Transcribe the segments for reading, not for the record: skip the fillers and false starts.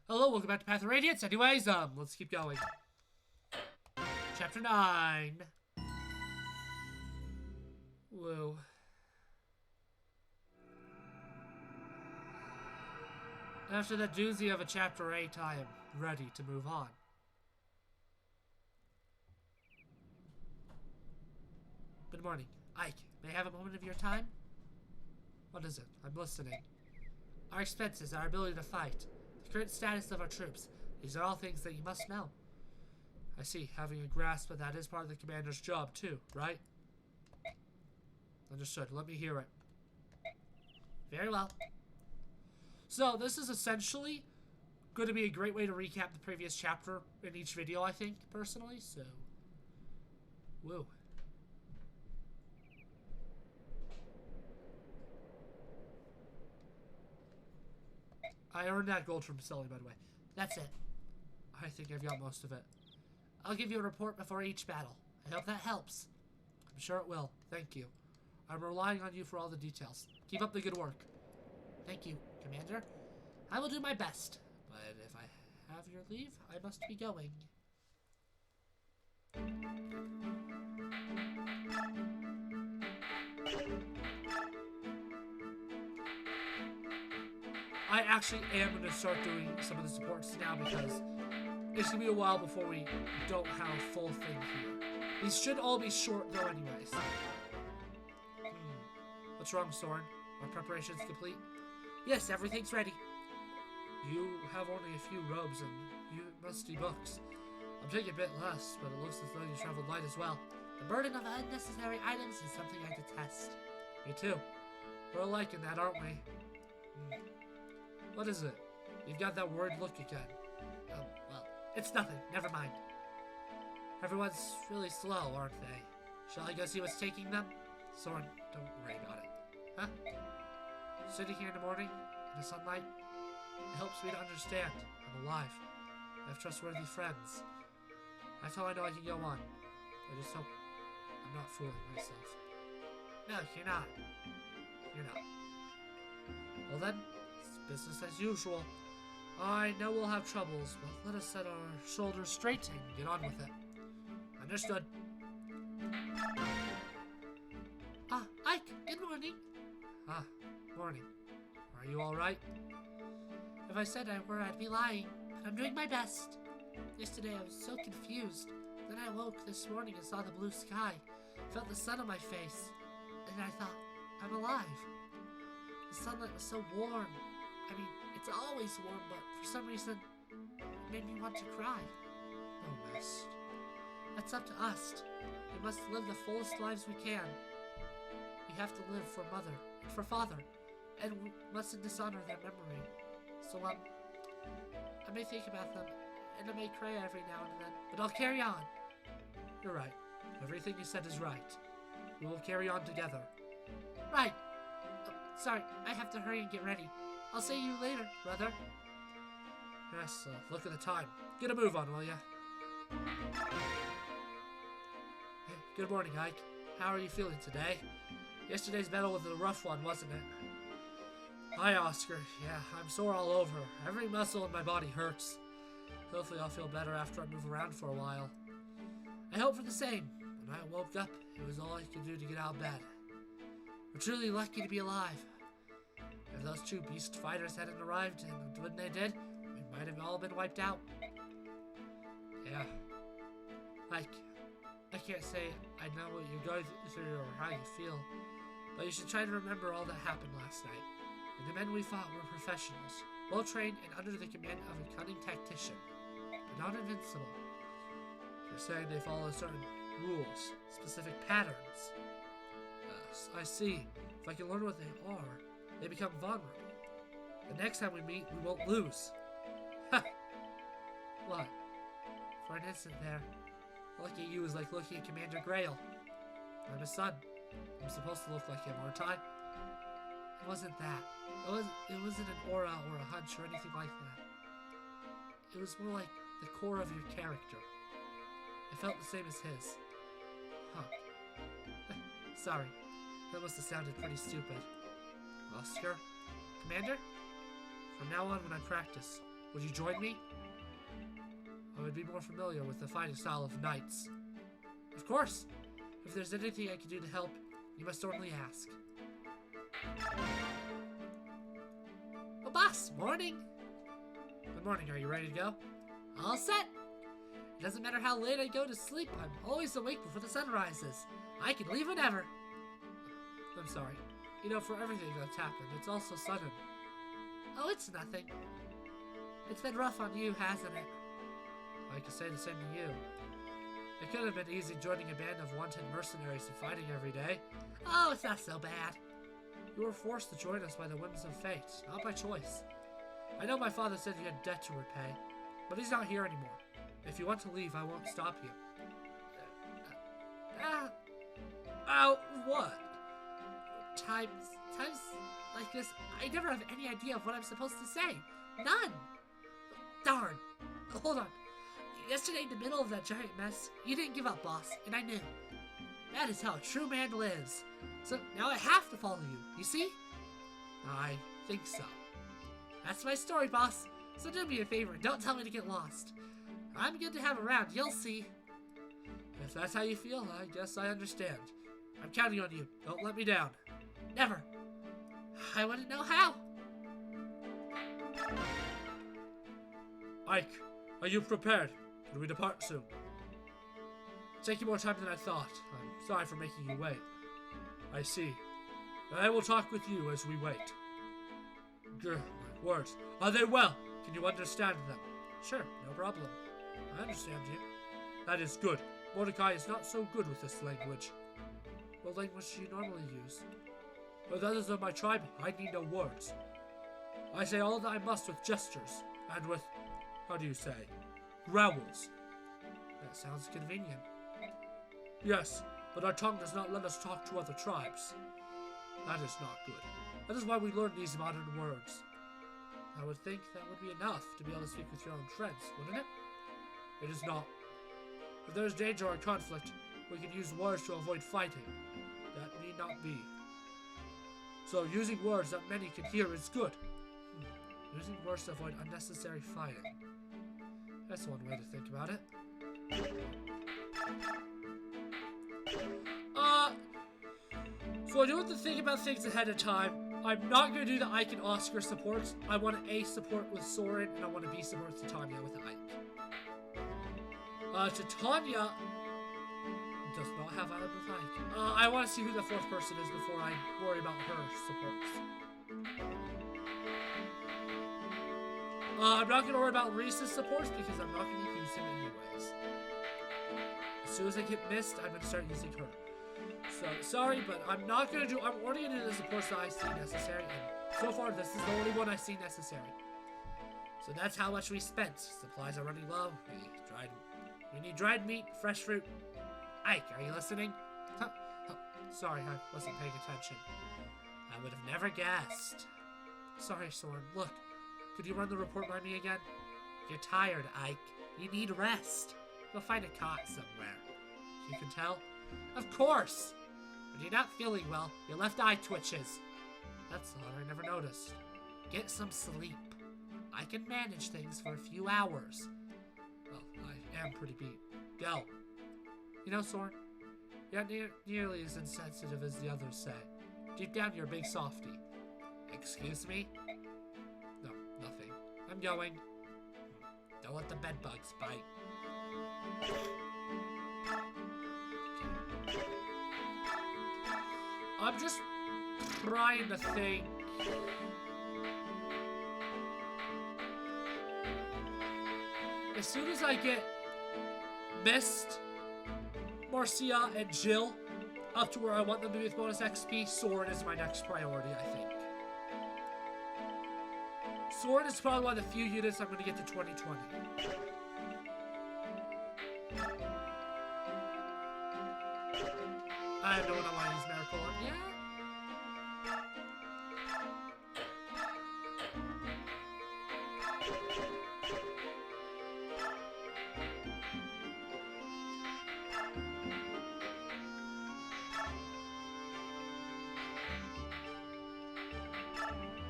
Hello, welcome back to Path of Radiance. Anyways, let's keep going. Chapter 9. Whoa. After that doozy of a Chapter 8, I am ready to move on. Good morning. Ike, may I have a moment of your time? What is it? I'm listening. Our expenses, our ability to fight, the current status of our troops. These are all things that you must know. I see. Having a grasp of that is part of the commander's job, too, right? Understood. Let me hear it. Very well. So, this is essentially going to be a great way to recap the previous chapter in each video, I think, personally, so... Whoa. I earned that gold from selling, by the way. That's it. I think I've got most of it. I'll give you a report before each battle. I hope that helps. I'm sure it will. Thank you. I'm relying on you for all the details. Keep up the good work. Thank you, Commander. I will do my best. But if I have your leave, I must be going. I actually am going to start doing some of the supports now because it's going to be a while before we don't have a full thing here. These should all be short though anyways. What's wrong, Soren? Are preparations complete? Yes, everything's ready. You have only a few robes and musty books. I'm taking a bit less, but it looks as though you traveled light as well. The burden of unnecessary items is something I detest. Me too. We're alike in that, aren't we? What is it? You've got that worried look again. Oh, well, it's nothing. Never mind. Everyone's really slow, aren't they? Shall I go see what's taking them? Soren, don't worry about it. Huh? Sitting here in the morning, in the sunlight, it helps me to understand I'm alive. I have trustworthy friends. That's how I know I can go on. I just hope I'm not fooling myself. No, you're not. You're not. Well then, it's business as usual. I know we'll have troubles, but let us set our shoulders straight and get on with it. Understood. Ike, good morning. Morning. Are you alright? If I said I were, I'd be lying, but I'm doing my best. Yesterday I was so confused. Then I woke this morning and saw the blue sky, felt the sun on my face, and I thought, I'm alive. The sunlight was so warm. I mean, it's always warm, but for some reason, it made me want to cry. Oh, Mist. That's up to us. We must live the fullest lives we can. We have to live for Mother and for Father, and we mustn't dishonor their memory. So, I may think about them, and I may cry every now and then, but I'll carry on. You're right. Everything you said is right. We will carry on together. Right. Sorry, I have to hurry and get ready. I'll see you later, brother. Yes, look at the time. Get a move on, will ya? Hey, good morning, Ike. How are you feeling today? Yesterday's battle was a rough one, wasn't it? Hi, Oscar. Yeah, I'm sore all over. Every muscle in my body hurts. Hopefully I'll feel better after I move around for a while. I hope for the same. When I woke up, it was all I could do to get out of bed. We're truly lucky to be alive. If those two beast fighters hadn't arrived, and when they did, we might have all been wiped out. Yeah. I can't say I know what you're going through or how you feel, but you should try to remember all that happened last night. And the men we fought were professionals, well-trained and under the command of a cunning tactician, but not invincible. You're saying they follow certain rules, specific patterns. I see. If I can learn what they are, they become vulnerable. The next time we meet, we won't lose. Ha! What? For an instant there, looking at you is like looking at Commander Grail. I'm his son. I'm supposed to look like him, aren't I? It wasn't that. It wasn't an aura or a hunch or anything like that. It was more like the core of your character. It felt the same as his. Huh. Sorry. That must have sounded pretty stupid. Oscar? Commander? From now on when I practice, Would you join me? I would be more familiar with the fighting style of knights. Of course. If there's anything I can do to help, you must only ask. Oh, boss! Morning! Good morning. Are you ready to go? All set! It doesn't matter how late I go to sleep. I'm always awake before the sun rises. I can leave whenever. I'm sorry. You know, for everything that's happened, it's also sudden. Oh, it's nothing. It's been rough on you, hasn't it? I can say the same to you. It could have been easy joining a band of wanted mercenaries and fighting every day. Oh, it's not so bad. You were forced to join us by the whims of fate, not by choice. I know my father said you had debt to repay, but he's not here anymore. If you want to leave, I won't stop you. What? Times like this, I never have any idea of what I'm supposed to say. None. Darn. Hold on. Yesterday, in the middle of that giant mess, you didn't give up, boss, and I knew. That is how a true man lives. So now I have to follow you, you see? I think so. That's my story, boss. So do me a favor, don't tell me to get lost. I'm good to have around, you'll see. If that's how you feel, I guess I understand. I'm counting on you. Don't let me down. Never. I wouldn't know how. Ike, are you prepared? Can we depart soon? It's taking more time than I thought. I'm sorry for making you wait. I see. I will talk with you as we wait. Grr, my words. Are they well? Can you understand them? Sure, no problem. I understand you. That is good. Mordecai is not so good with this language. What language do you normally use? With others of my tribe, I need no words. I say all that I must with gestures, and with, how do you say, growls. That sounds convenient. Yes, but our tongue does not let us talk to other tribes. That is not good. That is why we learn these modern words. I would think that would be enough to be able to speak with your own friends, wouldn't it? It is not. If there is danger or conflict, we can use words to avoid fighting. That need not be. So using words that many can hear is good. Using words to avoid unnecessary fighting. That's one way to think about it. So I do have to think about things ahead of time. I'm not going to do the Ike and Oscar supports. I want an A support with Soren, and I want a B support with Titania with Ike. Titania does not have Island with Ike. I want to see who the fourth person is before I worry about her supports. I'm not going to worry about Reese's supports because I'm not going to use him anyways. As soon as I get missed, I'm going to start using her. So, sorry, but I'm not going to do... I'm only going to do the supports that I see necessary, and so far, this is the only one I see necessary. So that's how much we spent. Supplies are running low. We need dried meat, fresh fruit. Ike, are you listening? Huh? Oh, sorry, I wasn't paying attention. I would have never guessed. Sorry, Soren. Look, could you run the report by me again? You're tired, Ike. You need rest. Go find a cot somewhere. You can tell? Of course! When you're not feeling well, your left eye twitches. That's odd, I never noticed. Get some sleep. I can manage things for a few hours. Well, I am pretty beat. Go. You know, Soren, you're not nearly as insensitive as the others say. Deep down, you're a big softie. Excuse me? No, nothing. I'm going. Don't let the bedbugs bite. I'm just trying to think. As soon as I get Mist, Marcia, and Jill up to where I want them to be with bonus XP, Soren is my next priority, I think. Soren is probably one of the few units I'm going to get to 2020. I don't know what I want to use Miracle on. Yeah.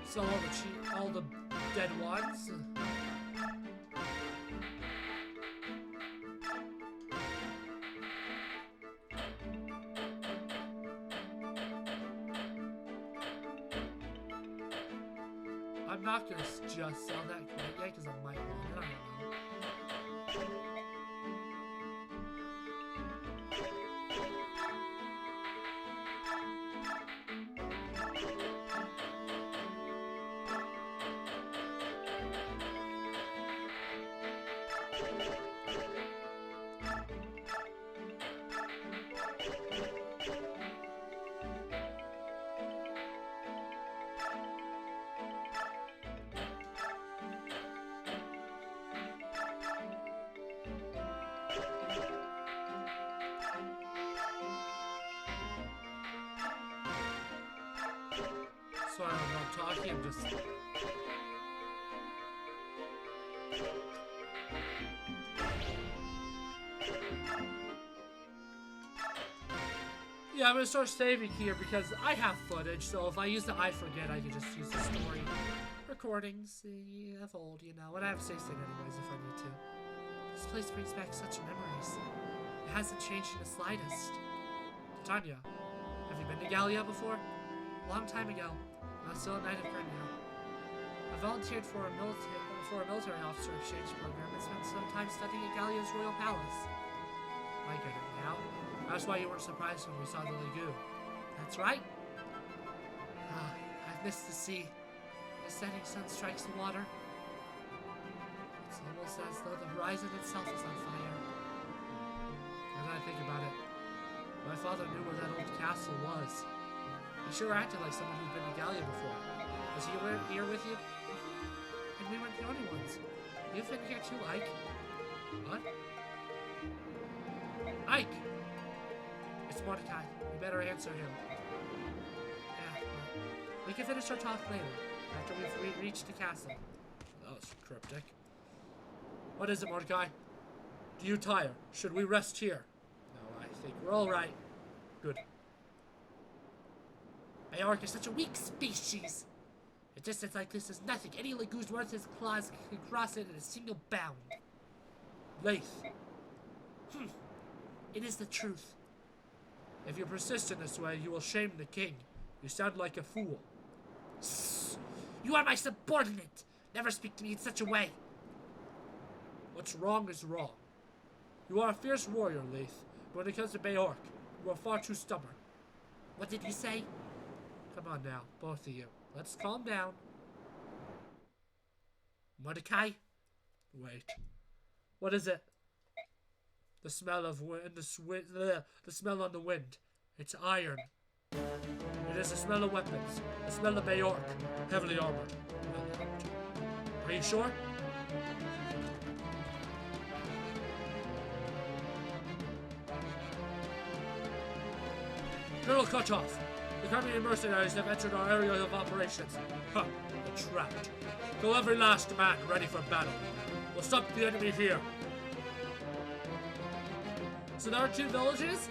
So all the dead ones. I'm not gonna just sell that quite yet because I might want it. I don't know. Sorry, I'm not talking, I'm just... Yeah, I'm gonna start saving here because I have footage, so if I use the I forget, I can just use the story recordings of old, you know, and I have save state anyways if I need to. This place brings back such memories. It hasn't changed in the slightest. Tanya, have you been to Gallia before? Long time ago. I was still a knight of Grenia. I volunteered for a military officer exchange program and spent some time studying at Gallia's royal palace. I get it now. That's why you weren't surprised when we saw the lagoon. That's right. I've missed the sea. The setting sun strikes the water. It's almost as though the horizon itself is on fire. Now that I think about it, my father knew where that old castle was. He sure acted like someone who'd been to Gallia before. Was he here with you? And we weren't the only ones. You've been here too, Ike. What? Ike! It's Mordecai. We better answer him. Yeah, well, we can finish our talk later, after we've reached the castle. That was cryptic. What is it, Mordecai? Do you tire? Should we rest here? No, I think we're all right. Good. Majorca is such a weak species. A distance like this is nothing. Any lagoon's worth his claws can cross it in a single bound. Laith. It is the truth. If you persist in this way, you will shame the king. You sound like a fool. You are my subordinate. Never speak to me in such a way. What's wrong is wrong. You are a fierce warrior, Laith, but when it comes to Majorca, you are far too stubborn. What did you say? Come on now, both of you. Let's calm down. Mordecai? Wait. What is it? The smell of wind, the smell on the wind. It's iron. It is the smell of weapons. The smell of Majorca, heavily armored. Are you sure? Colonel Cutoff. The Caribbean mercenaries have entered our area of operations. Huh, they're trapped. Kill every last man ready for battle. We'll stop the enemy here. So there are 2 villages?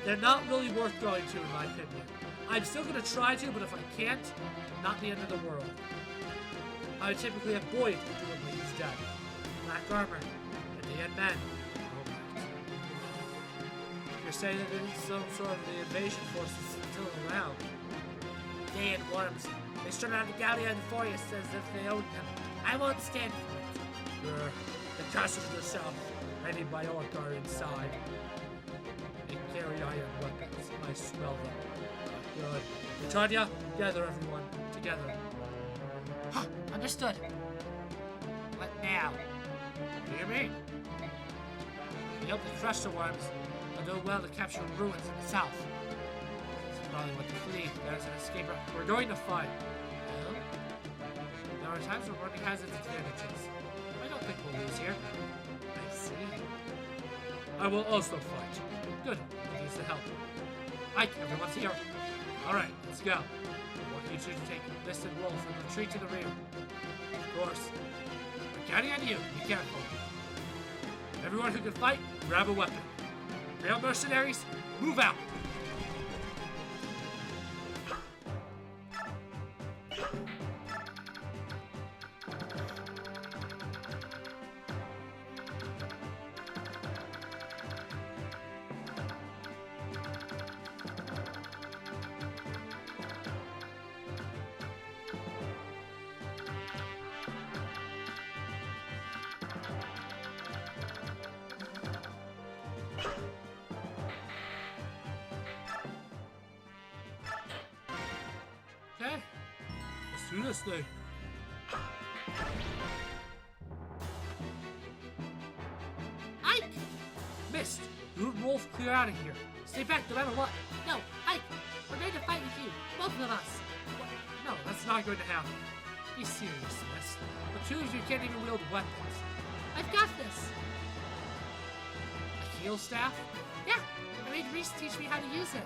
They're not really worth going to, in my opinion. I'm still going to try to, but if I can't, not the end of the world. I would typically have Boyd do it when he's dead. Black armor. And the end men. Alright. You're saying that there's some sort of the invasion forces still around. They had worms. They strung out the Gallia and Forius as if they owned them. I won't stand for it. The castle to the south. Many Majorca are inside. They carry iron weapons. I smell them. Good. Tanya, gather everyone. Together. Huh, understood. What now? What do you mean? We hope to crush the worms. They'll do well to capture the ruins in the south. It's probably what to flee. There's an escape route. We're going to fight. Well, there are times when running has its advantages. I don't think we'll lose here. I see. I will also fight. Good. We'll use the help. Ike, everyone's here. Alright, let's go. I want you two to take this and Wolf and retreat to the rear. Of course. We're counting on you. Be careful. Everyone who can fight, grab a weapon. Real mercenaries, move out. do this thing. Ike! Missed. You and Rolf clear out of here. Stay back no matter what. No, Ike! We're going to fight with you. Both of us. What? No, that's not going to happen. Be serious, Mist. The two of you can't even wield weapons. I've got this. A heal staff? Yeah, I made Reese teach me how to use it.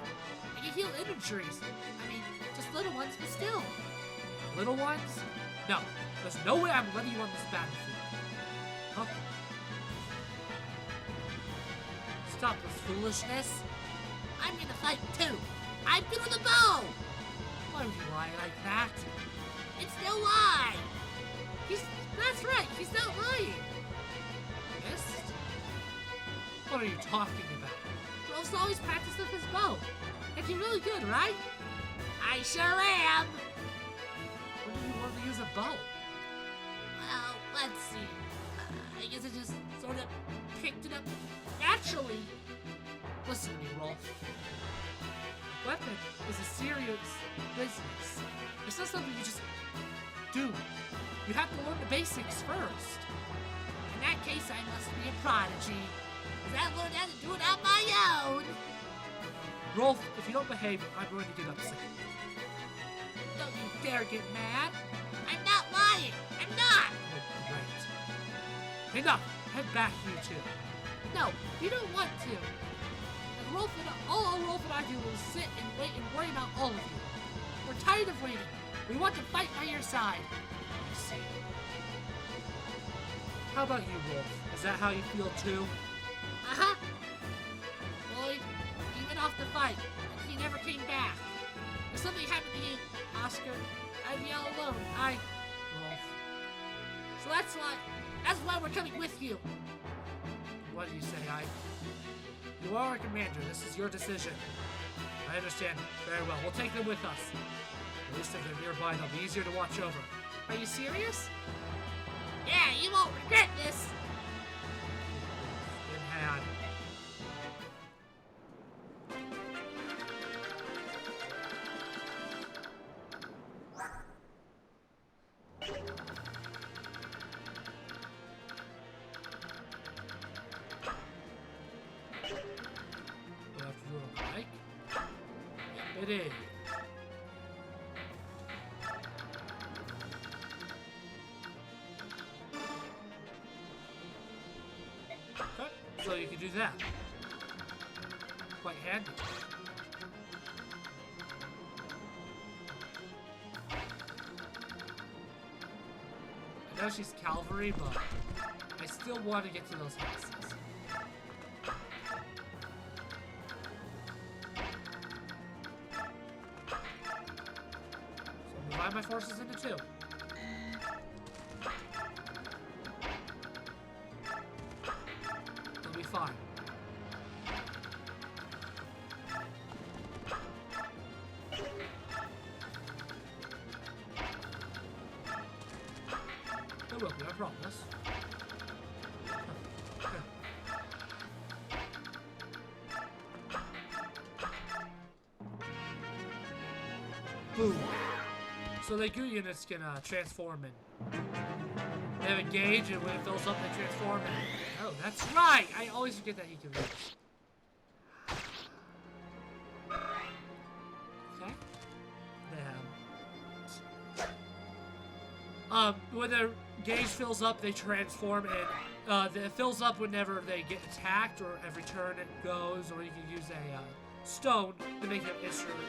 I can heal injuries. I mean, just little ones, but still. Little ones? No, there's no way I'm letting you on this battlefield. Huh? Stop this foolishness. I'm gonna fight too. I'm good with a bow. Why would you lie like that? It's no lie. That's right. He's not lying. Mist? What are you talking about? Rolf's always practiced with his bow. And you're really good, right? I sure am. When did you learn to use a bow? Well, let's see. I guess I just sort of picked it up naturally. Listen to me, Rolf. A weapon is a serious business. It's not something you just do. You have to learn the basics first. In that case, I must be a prodigy. Because I learned how to do it on my own. Rolf, if you don't behave, I'm going to get upset. Don't you dare get mad. I'm not lying. I'm not. Oh, great. Enough. Head back, you two. No, you don't want to. And all Rolf and I do is sit and wait and worry about all of you. We're tired of waiting. We want to fight by your side. I see. How about you, Rolf? Is that how you feel too? Uh-huh. Lloyd, he went off the fight, and he never came back. If something happened to you, Oscar, I'd be all alone. Rolf. So that's why we're coming with you. What do you say, Ike? You are a commander. This is your decision. I understand. Very well. We'll take them with us. At least if they're nearby, they'll be easier to watch over. Are you serious? Yeah, you won't regret this. Good hand. We'll have to do it on Ike. Yep, it is. Okay, so you can do that. Quite handy. I know she's cavalry, but I still want to get to those houses. So divide my forces into two. It'll be fine. It will be, I promise. Boom. So the goo units can transform and they have a gauge, and when it fills up, they transform and... Oh, that's right! I always forget that he can reach. Okay. When their gauge fills up, they transform, and it fills up whenever they get attacked, or every turn it goes, or you can use a stone to make them instantly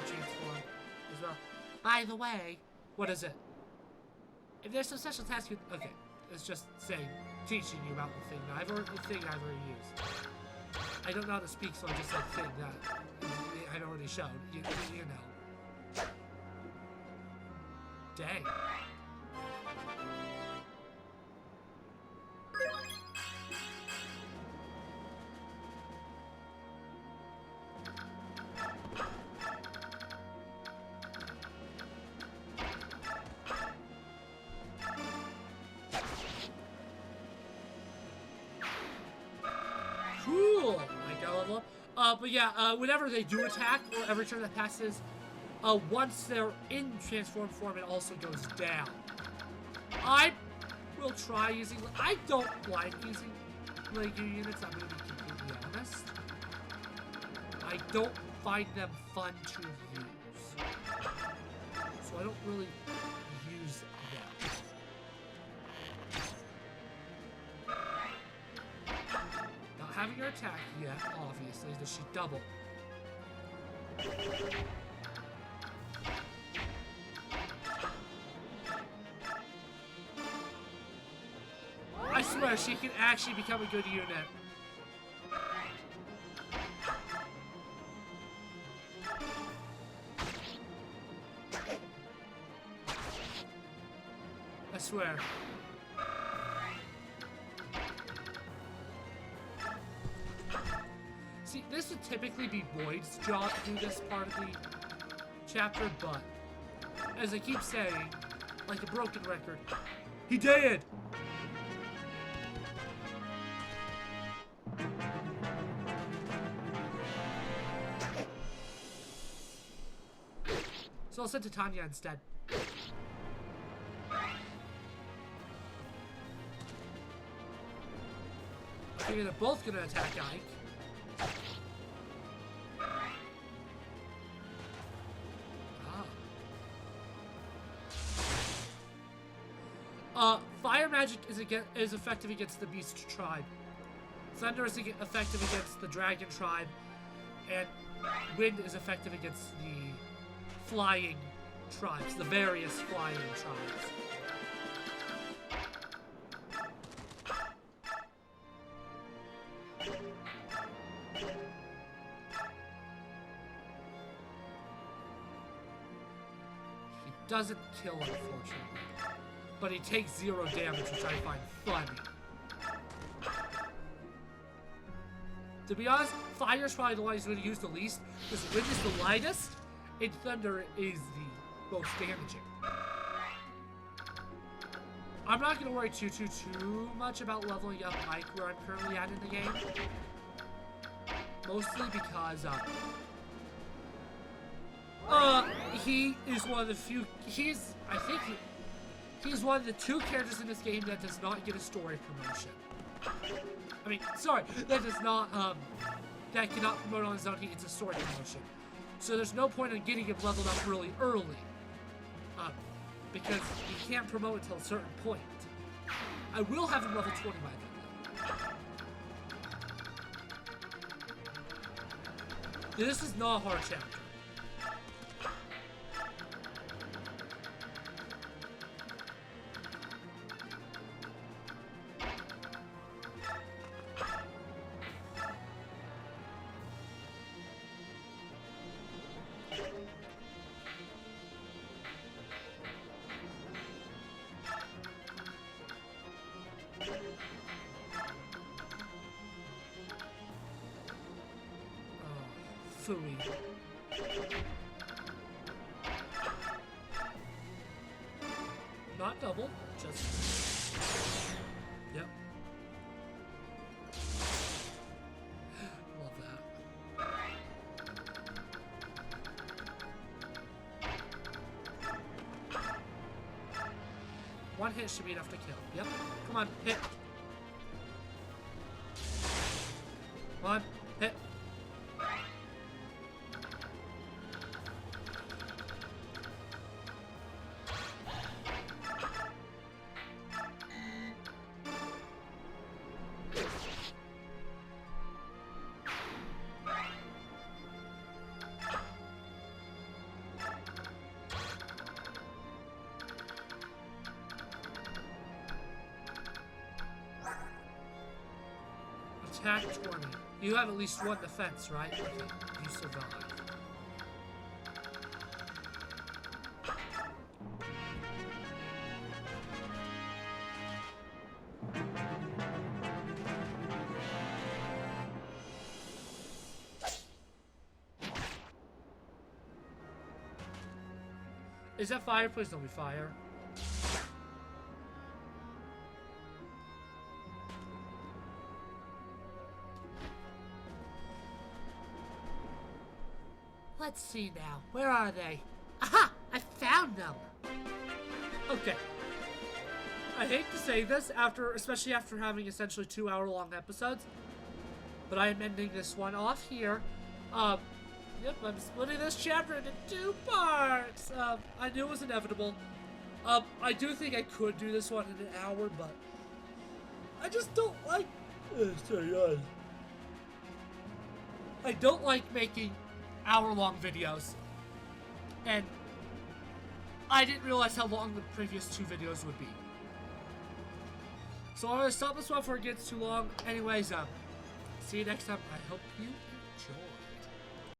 transform as well. By the way, what is it? If there's some special task, okay, it's just saying, teaching you about the thing I've already used. I don't know how to speak, so I just said thing that I've already shown. You know. Dang. Cool! I got a level up. But yeah, whenever they do attack, or every turn that passes, Once they're in transformed form, it also goes down. I will try using... I don't like using Lego units, I'm going to be completely honest. I don't find them fun to use. So I don't really use them. Not having her attack yet, obviously. Does she double? I swear, she can actually become a good unit. I swear. See, this would typically be Boyd's job to do this part of the chapter, but as I keep saying, like a broken record, he did! So I'll send to Tanya instead. I figure they're both gonna attack Ike. Fire magic is effective against the Beast tribe. Thunder is effective against the Dragon tribe, and Wind is effective against the flying tribes, the various flying tribes. He doesn't kill, unfortunately, but he takes 0 damage, which I find funny. To be honest, Fire's probably the one he's going to use the least, because Wind is the lightest, and Thunder is the most damaging. I'm not going to worry too much about leveling up Ike where I'm currently at in the game. Mostly because, he is one of the few, he's one of the 2 characters in this game that does not get a story promotion. I mean, sorry, that does not, that cannot promote on his own, he gets a story promotion. So there's no point in getting him leveled up really early. Because you can't promote until a certain point. I will have him level 20 by then. This is not a hard chapter. Not double, just... Yep. Love that. One hit should be enough to kill. Yep. Come on, hit. Come on, hit. Attack 20. You have at least 1 defense, right? Okay, you survive. Is that fire? Please don't be fire. Let's see now. Where are they? Aha! I found them! Okay. I hate to say this, especially after having essentially 2-hour-long episodes, but I am ending this one off here. Yep, I'm splitting this chapter into 2 parts. I knew it was inevitable. I do think I could do this one in an hour, but I just don't like. I don't like making hour-long videos, and I didn't realize how long the previous 2 videos would be. So I'm gonna stop this one before it gets too long. Anyways, see you next time. I hope you enjoy.